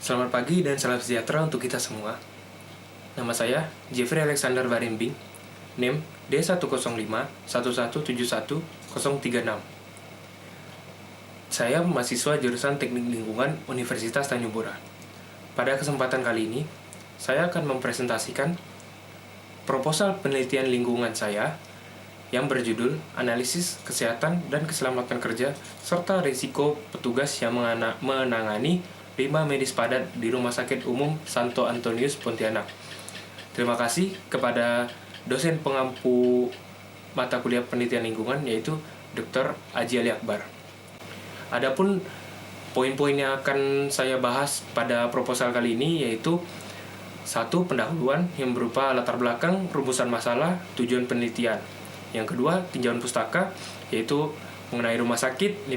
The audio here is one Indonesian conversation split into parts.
Selamat pagi dan salam sejahtera untuk kita semua. Nama saya Jeffrey Alexander Barimbing, NIM D10511711036. Saya mahasiswa jurusan Teknik Lingkungan Universitas Tanjung Pura. Pada kesempatan kali ini, saya akan mempresentasikan proposal penelitian lingkungan saya yang berjudul Analisis Kesehatan dan Keselamatan Kerja serta Risiko Petugas yang menangani limbah medis padat di Rumah Sakit Umum Santo Antonius Pontianak. Terima kasih kepada dosen pengampu mata kuliah penelitian lingkungan yaitu Dr. Aji Ali Akbar. Adapun poin-poin yang akan saya bahas pada proposal kali ini yaitu 1. Pendahuluan yang berupa latar belakang, rumusan masalah, tujuan penelitian. Yang kedua, tinjauan pustaka, yaitu mengenai rumah sakit,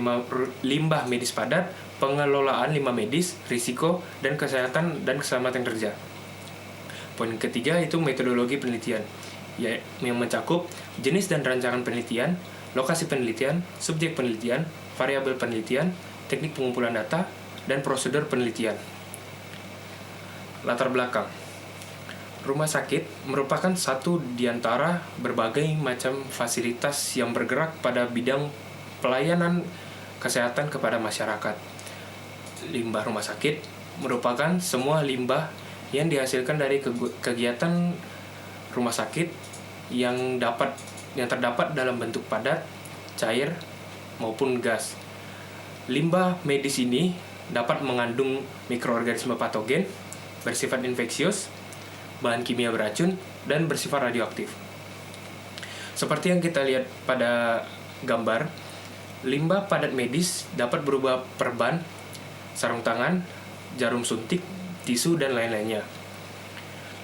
limbah medis padat, pengelolaan limbah medis, risiko, dan kesehatan dan keselamatan kerja. Poin ketiga itu metodologi penelitian, yang mencakup jenis dan rancangan penelitian, lokasi penelitian, subjek penelitian, variabel penelitian, teknik pengumpulan data, dan prosedur penelitian. Latar belakang. Rumah sakit merupakan satu di antara berbagai macam fasilitas yang bergerak pada bidang pelayanan kesehatan kepada masyarakat. Limbah rumah sakit merupakan semua limbah yang dihasilkan dari kegiatan rumah sakit yang terdapat dalam bentuk padat, cair, maupun gas. Limbah medis ini dapat mengandung mikroorganisme patogen, bersifat infeksius, bahan kimia beracun, dan bersifat radioaktif. Seperti yang kita lihat pada gambar, limbah padat medis dapat berupa perban, sarung tangan, jarum suntik, tisu, dan lain-lainnya.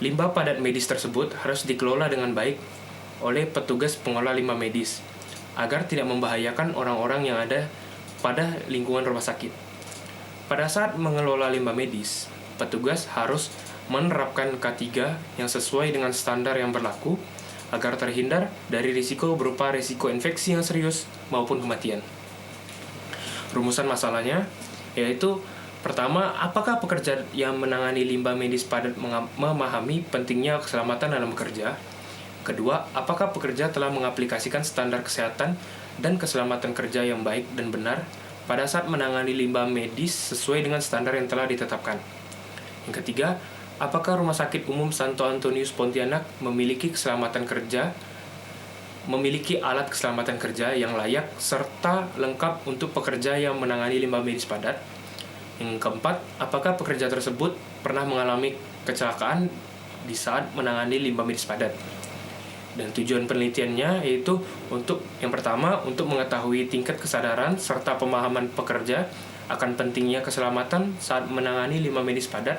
Limbah padat medis tersebut harus dikelola dengan baik oleh petugas pengelola limbah medis agar tidak membahayakan orang-orang yang ada pada lingkungan rumah sakit. Pada saat mengelola limbah medis, petugas harus menerapkan K3 yang sesuai dengan standar yang berlaku agar terhindar dari risiko berupa risiko infeksi yang serius maupun kematian. Rumusan masalahnya yaitu pertama, apakah pekerja yang menangani limbah medis padat memahami pentingnya keselamatan dalam bekerja? Kedua, apakah pekerja telah mengaplikasikan standar kesehatan dan keselamatan kerja yang baik dan benar pada saat menangani limbah medis sesuai dengan standar yang telah ditetapkan? Yang ketiga, apakah Rumah Sakit Umum Santo Antonius Pontianak memiliki alat keselamatan kerja yang layak serta lengkap untuk pekerja yang menangani limbah medis padat? Yang keempat, apakah pekerja tersebut pernah mengalami kecelakaan di saat menangani limbah medis padat? Dan tujuan penelitiannya yaitu yang pertama, untuk mengetahui tingkat kesadaran serta pemahaman pekerja akan pentingnya keselamatan saat menangani limbah medis padat.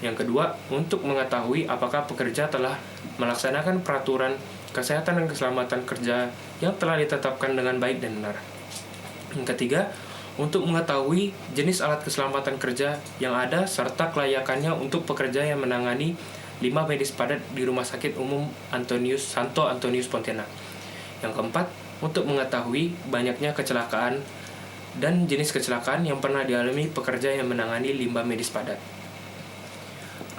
Yang kedua, untuk mengetahui apakah pekerja telah melaksanakan peraturan kesehatan dan keselamatan kerja yang telah ditetapkan dengan baik dan benar. Yang ketiga, untuk mengetahui jenis alat keselamatan kerja yang ada serta kelayakannya untuk pekerja yang menangani limbah medis padat di Rumah Sakit Umum Santo Antonius Pontianak. Yang keempat, untuk mengetahui banyaknya kecelakaan dan jenis kecelakaan yang pernah dialami pekerja yang menangani limbah medis padat.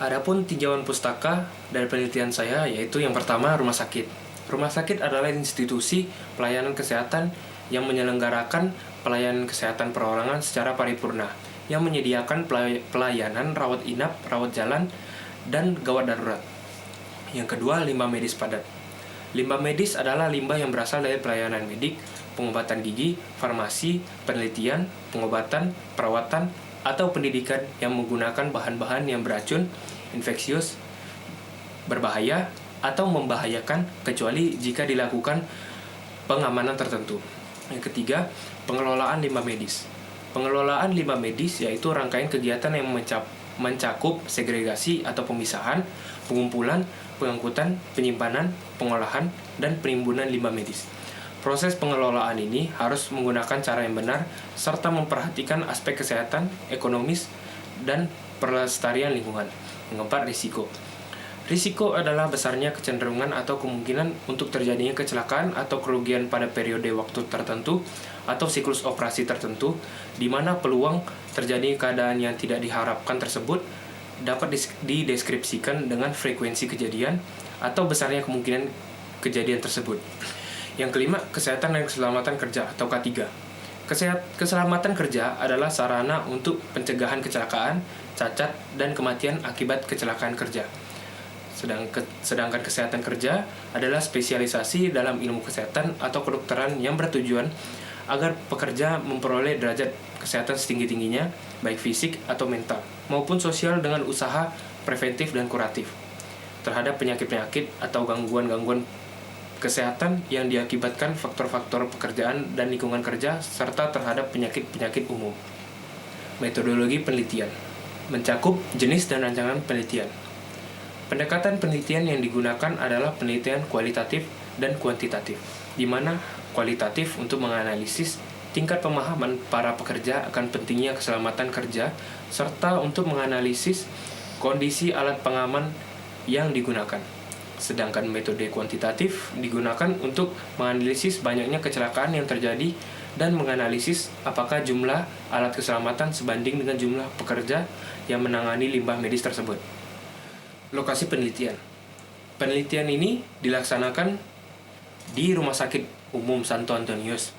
Adapun tinjauan pustaka dari penelitian saya yaitu yang pertama, rumah sakit. Rumah sakit adalah institusi pelayanan kesehatan yang menyelenggarakan pelayanan kesehatan perorangan secara paripurna, yang menyediakan pelayanan rawat inap, rawat jalan, dan gawat darurat. Yang kedua, limbah medis padat. Limbah medis adalah limbah yang berasal dari pelayanan medik, pengobatan gigi, farmasi, penelitian, pengobatan, perawatan, atau pendidikan yang menggunakan bahan-bahan yang beracun, infeksius, berbahaya, atau membahayakan kecuali jika dilakukan pengamanan tertentu. Yang ketiga, pengelolaan limbah medis. Pengelolaan limbah medis yaitu rangkaian kegiatan yang mencakup segregasi atau pemisahan, pengumpulan, pengangkutan, penyimpanan, pengolahan, dan penimbunan limbah medis. Proses pengelolaan ini harus menggunakan cara yang benar serta memperhatikan aspek kesehatan, ekonomis, dan pelestarian lingkungan. Yang keempat, risiko. Risiko adalah besarnya kecenderungan atau kemungkinan untuk terjadinya kecelakaan atau kerugian pada periode waktu tertentu atau siklus operasi tertentu, di mana peluang terjadi keadaan yang tidak diharapkan tersebut dapat dideskripsikan dengan frekuensi kejadian atau besarnya kemungkinan kejadian tersebut. Yang kelima, kesehatan dan keselamatan kerja atau K3. Keselamatan kerja adalah sarana untuk pencegahan kecelakaan, cacat, dan kematian akibat kecelakaan kerja. Sedangkan kesehatan kerja adalah spesialisasi dalam ilmu kesehatan atau kedokteran yang bertujuan agar pekerja memperoleh derajat kesehatan setinggi-tingginya, baik fisik atau mental, maupun sosial dengan usaha preventif dan kuratif terhadap penyakit-penyakit atau gangguan-gangguan kesehatan yang diakibatkan faktor-faktor pekerjaan dan lingkungan kerja, serta terhadap penyakit-penyakit umum. Metodologi penelitian mencakup jenis dan rancangan penelitian. Pendekatan penelitian yang digunakan adalah penelitian kualitatif dan kuantitatif, di mana kualitatif untuk menganalisis tingkat pemahaman para pekerja akan pentingnya keselamatan kerja, serta untuk menganalisis kondisi alat pengaman yang digunakan. Sedangkan metode kuantitatif digunakan untuk menganalisis banyaknya kecelakaan yang terjadi dan menganalisis apakah jumlah alat keselamatan sebanding dengan jumlah pekerja yang menangani limbah medis tersebut. Lokasi penelitian. Penelitian ini dilaksanakan di Rumah Sakit Umum Santo Antonius.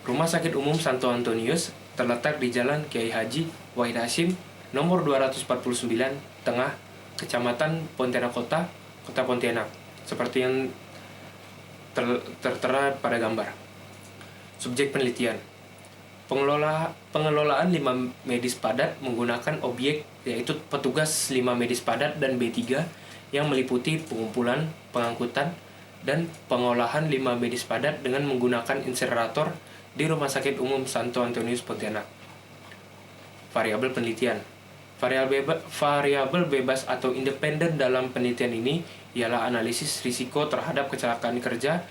Rumah Sakit Umum Santo Antonius terletak di Jalan Kiai Haji Wahid Hasyim, nomor 249, Tengah, Kecamatan Pontianak Kota, Kota Pontianak, seperti yang tertera pada gambar. Subjek penelitian. Pengelolaan limbah medis padat menggunakan objek yaitu petugas limbah medis padat dan B3 yang meliputi pengumpulan, pengangkutan, dan pengolahan limbah medis padat dengan menggunakan insinerator di Rumah Sakit Umum Santo Antonius Pontianak. Variabel penelitian. Variabel bebas atau independen dalam penelitian ini ialah analisis risiko terhadap kecelakaan kerja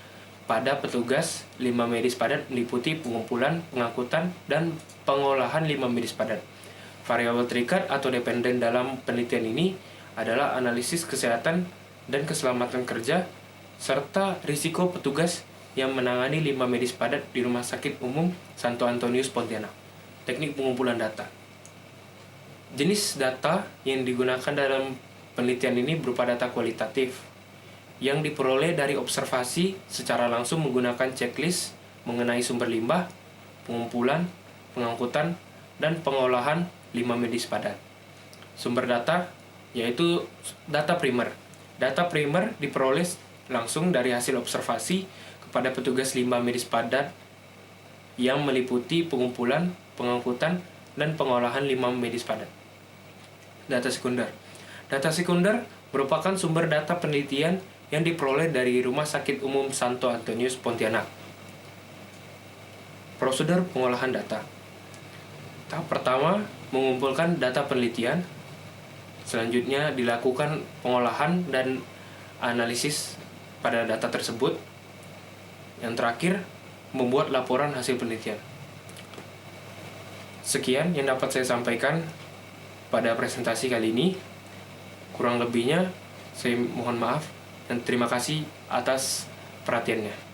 pada petugas limbah medis padat meliputi pengumpulan, pengangkutan, dan pengolahan limbah medis padat. Variabel terikat atau dependen dalam penelitian ini adalah analisis kesehatan dan keselamatan kerja serta risiko petugas yang menangani limbah medis padat di Rumah Sakit Umum Santo Antonius Pontianak. Teknik pengumpulan data. Jenis data yang digunakan dalam penelitian ini berupa data kualitatif yang diperoleh dari observasi secara langsung menggunakan checklist mengenai sumber limbah, pengumpulan, pengangkutan, dan pengolahan limbah medis padat. Sumber data yaitu data primer. Data primer diperoleh langsung dari hasil observasi kepada petugas limbah medis padat yang meliputi pengumpulan, pengangkutan, dan pengolahan limbah medis padat. Data sekunder. Data sekunder merupakan sumber data penelitian yang diperoleh dari Rumah Sakit Umum Santo Antonius Pontianak. Prosedur pengolahan data. Tahap pertama, mengumpulkan data penelitian. Selanjutnya dilakukan pengolahan dan analisis pada data tersebut. Yang terakhir, membuat laporan hasil penelitian. Sekian yang dapat saya sampaikan pada presentasi kali ini. Kurang lebihnya, saya mohon maaf dan terima kasih atas perhatiannya.